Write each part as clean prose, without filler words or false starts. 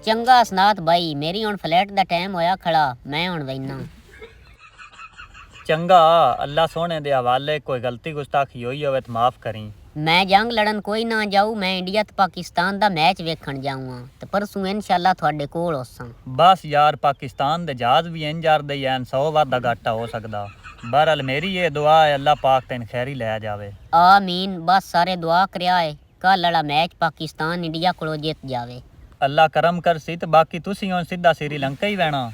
चंगा असनात भाई, मेरी हुण फ्लैट दा टाइम होया खड़ा, मैं हुण वैना। चंगा, अल्लाह सोने दे हवाले कोई गलती गुस्ताखी होई होवे तो माफ करी। मैं जंग लड़न कोई ना जाऊँ, मैं इंडिया ते पाकिस्तान दा मैच वेखण जाऊँगा ते परसों इंशाअल्लाह तुहाडे कोल होसां। बस यार, पाकिस्तान दे जहाज भी इंजार दे हैन, 100 वादा घाटा हो सकदा। बहरहाल मेरी ये दुआ है अल्लाह पाक तेन खैरी लै जावे। आमीन। बस सारे दुआ करया है कल वाला मैच पाकिस्तान इंडिया कोलों जित जावे। अल्लाह करम कर सी ते बाकी तुसी हुण सीधा श्रीलंका ही वैणा।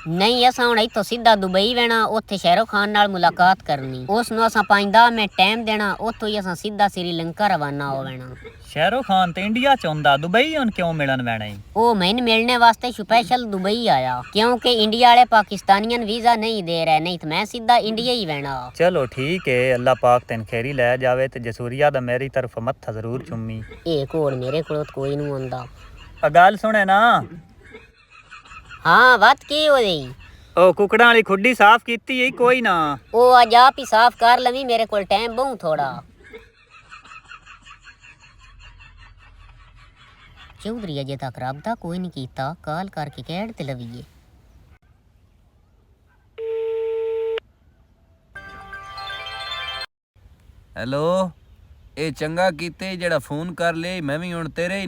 नहीं, असां हुण इत्थों सीधा दुबई वैणा, उत्थे शाहरुख खान नाल मुलाकात करनी, उस नूं असां 5-10 मिनट टाइम देना, उत्थों ही असां सीधा श्रीलंका रवाना हो वैणा। शाहरुख खान ते इंडिया च हुंदा, दुबई हुण क्यों मिलन वैणा ही? ओ मैंने मिलने वास्ते स्पेशल दुबई आया, क्योंकि इंडिया वाले पाकिस्तानियन वीजा नहीं दे रहे, नहीं तो मैं सीधा इंडिया ही वैणा। चलो ठीक है, अल्लाह पाक तेन खैरी लै जावे ते जसूरिया दा मेरी तरफ मत्था जरूर चुम्मी। एक होर मेरे कोल कोई नहीं आंदा। गल सुने ना। हाँ, बात की हो गई? ओ कुकड़ा वाली खुड्डी साफ कीती है कोई ना? ओ अज आप ही साफ कर लवी, मेरे कोल टाइम बहु थोड़ा। चौधरी अजे तक राबता कोई नहीं कीता, कॉल करके कैड ते लवीए। हेलो, ये चंगा कीते जेड़ा फोन कर ले, मैं भी हुण तेरे ही